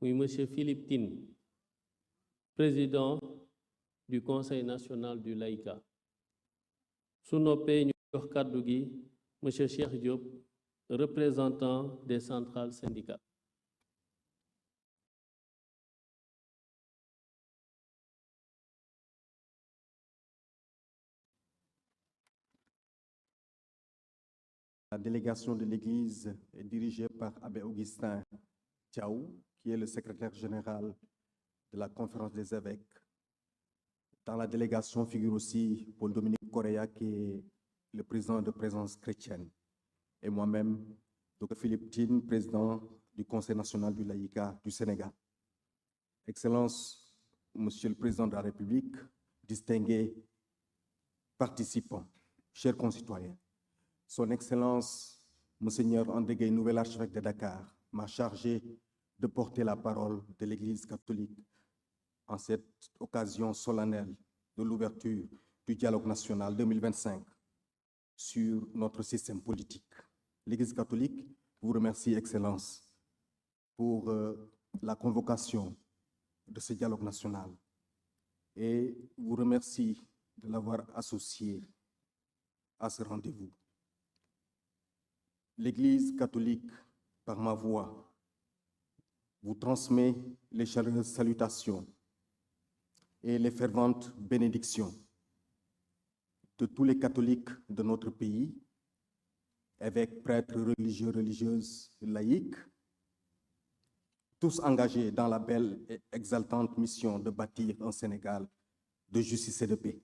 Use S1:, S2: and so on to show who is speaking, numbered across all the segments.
S1: muy monsieur Philippe Tine, président du Conseil national du laïcat. Su noppee ñu jox kàddu gi monsieur Cheikh Diop, représentant des centrales syndicales.
S2: La délégation de l'Église est dirigée par Abbé Augustin Thiaou, qui est le secrétaire général de la Conférence des évêques. Dans la délégation figure aussi Paul-Dominique Correa, qui est le président de Présence chrétienne, et moi-même, Dr Philippe Tine, président du Conseil national du laïcat du Sénégal. Excellence, Monsieur le Président de la République, distingués participants, chers concitoyens, Son Excellence, Monseigneur André Gueye, nouvel archevêque de Dakar, m'a chargé de porter la parole de l'Église catholique en cette occasion solennelle de l'ouverture du dialogue national 2025 sur notre système politique. L'Église catholique vous remercie, Excellence, pour la convocation de ce dialogue national et vous remercie de l'avoir associé à ce rendez-vous. L'Église catholique, par ma voix, vous transmet les chaleureuses salutations et les ferventes bénédictions de tous les catholiques de notre pays, évêques, prêtres, religieux, religieuses, laïcs, tous engagés dans la belle et exaltante mission de bâtir un Sénégal de justice et de paix.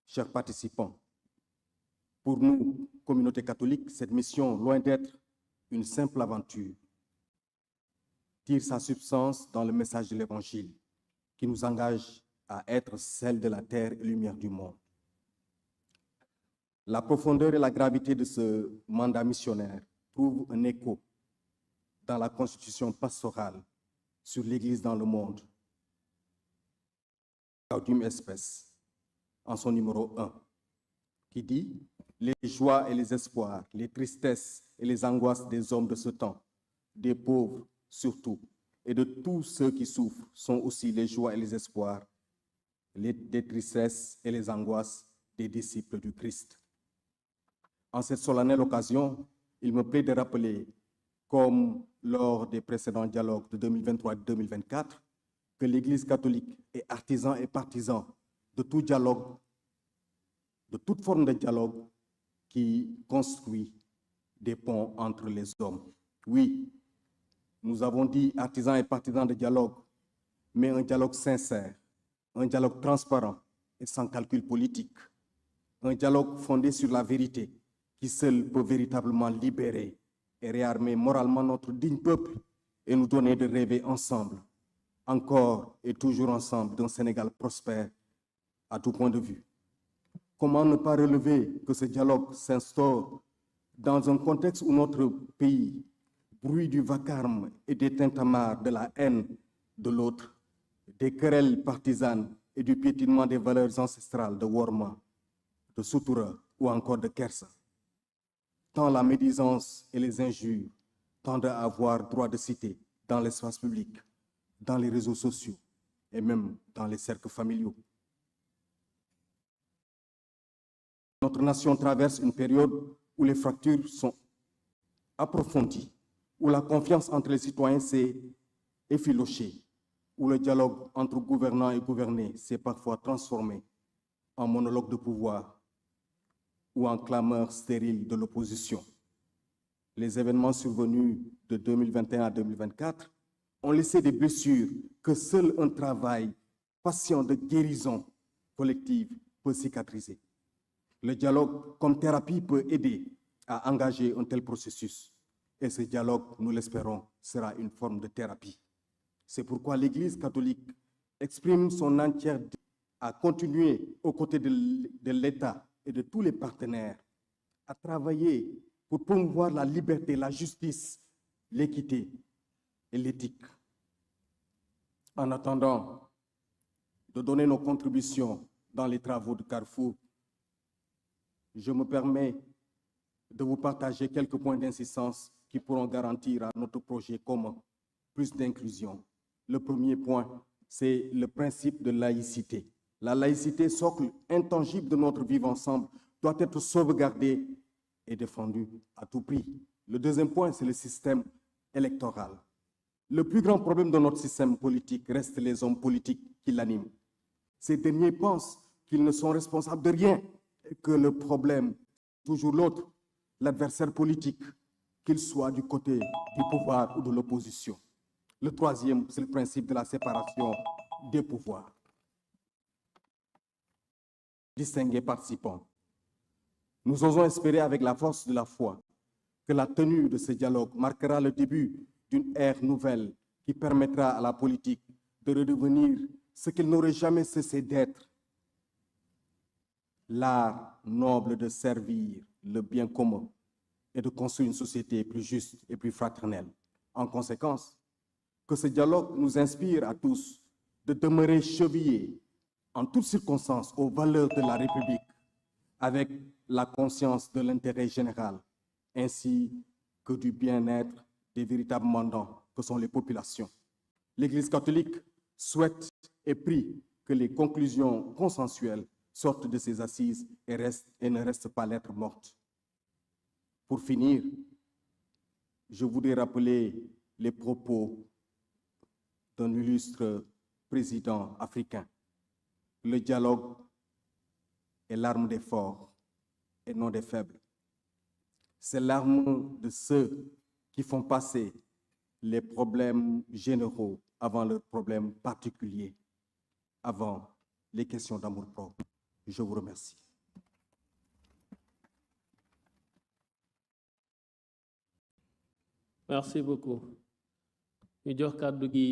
S2: Chers participants, pour nous, communauté catholique, cette mission, loin d'être une simple aventure, tire sa substance dans le message de l'Évangile qui nous engage à être celle de la terre et lumière du monde. La profondeur et la gravité de ce mandat missionnaire trouvent un écho dans la constitution pastorale sur l'Église dans le monde, Gaudium et Spes, en son numéro 1, qui dit « Les joies et les espoirs, les tristesses et les angoisses des hommes de ce temps, des pauvres surtout, et de tous ceux qui souffrent sont aussi les joies et les espoirs, des tristesses et les angoisses des disciples du Christ. » En cette solennelle occasion, il me plaît de rappeler, comme lors des précédents dialogues de 2023 et 2024, que l'Église catholique est artisan et partisan de tout dialogue, de toute forme de dialogue qui construit des ponts entre les hommes. Oui, nous avons dit artisans et partisans de dialogue, mais un dialogue sincère, un dialogue transparent et sans calcul politique, un dialogue fondé sur la vérité qui seul peut véritablement libérer et réarmer moralement notre digne peuple et nous donner de rêver ensemble, encore et toujours ensemble, d'un Sénégal prospère à tout point de vue. Comment ne pas relever que ce dialogue s'instaure dans un contexte où notre pays, bruit du vacarme et des tintamarres de la haine de l'autre, des querelles partisanes et du piétinement des valeurs ancestrales de Worma, de Sutura ou encore de Kersa. Tant la médisance et les injures tendent à avoir droit de cité dans l'espace public, dans les réseaux sociaux et même dans les cercles familiaux. Notre nation traverse une période où les fractures sont approfondies, où la confiance entre les citoyens s'est effilochée, où le dialogue entre gouvernants et gouvernés s'est parfois transformé en monologue de pouvoir ou en clameur stérile de l'opposition. Les événements survenus de 2021 à 2024 ont laissé des blessures que seul un travail patient de guérison collective peut cicatriser. Le dialogue comme thérapie peut aider à engager un tel processus. Et ce dialogue, nous l'espérons, sera une forme de thérapie. C'est pourquoi l'Église catholique exprime son entière à continuer aux côtés de l'État et de tous les partenaires à travailler pour promouvoir la liberté, la justice, l'équité et l'éthique. En attendant de donner nos contributions dans les travaux de Carrefour, je me permets de vous partager quelques points d'insistance qui pourront garantir à notre projet commun plus d'inclusion. Le premier point, c'est le principe de laïcité. La laïcité, socle intangible de notre vivre ensemble, doit être sauvegardée et défendue à tout prix. Le deuxième point, c'est le système électoral. Le plus grand problème de notre système politique reste les hommes politiques qui l'animent. Ces derniers pensent qu'ils ne sont responsables de rien et que le problème, toujours l'autre, l'adversaire politique, qu'il soit du côté du pouvoir ou de l'opposition. Le troisième, c'est le principe de la séparation des pouvoirs. Distingués participants, nous osons espérer avec la force de la foi que la tenue de ce dialogue marquera le début d'une ère nouvelle qui permettra à la politique de redevenir ce qu'elle n'aurait jamais cessé d'être, l'art noble de servir le bien commun et de construire une société plus juste et plus fraternelle. En conséquence, que ce dialogue nous inspire à tous de demeurer chevillés en toutes circonstances aux valeurs de la République, avec la conscience de l'intérêt général, ainsi que du bien-être des véritables mandants que sont les populations. L'Église catholique souhaite et prie que les conclusions consensuelles sortent de ces assises et ne restent pas lettre morte. Pour finir, je voudrais rappeler les propos d'un illustre président africain. Le dialogue est l'arme des forts et non des faibles. C'est l'arme de ceux qui font passer les problèmes généraux avant leurs problèmes particuliers, avant les questions d'amour-propre. Je vous remercie.
S1: Merci beaucoup. ñu jox kàddu gi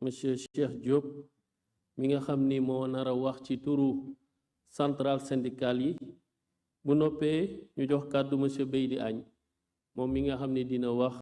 S1: monsieur Cheikh Diop mi nga xam ni moo nar a wax ci turu centrale syndicale yi bu noppee ñu jox kàddu monsieur Beydi Agne moom mi nga xam ni dina wax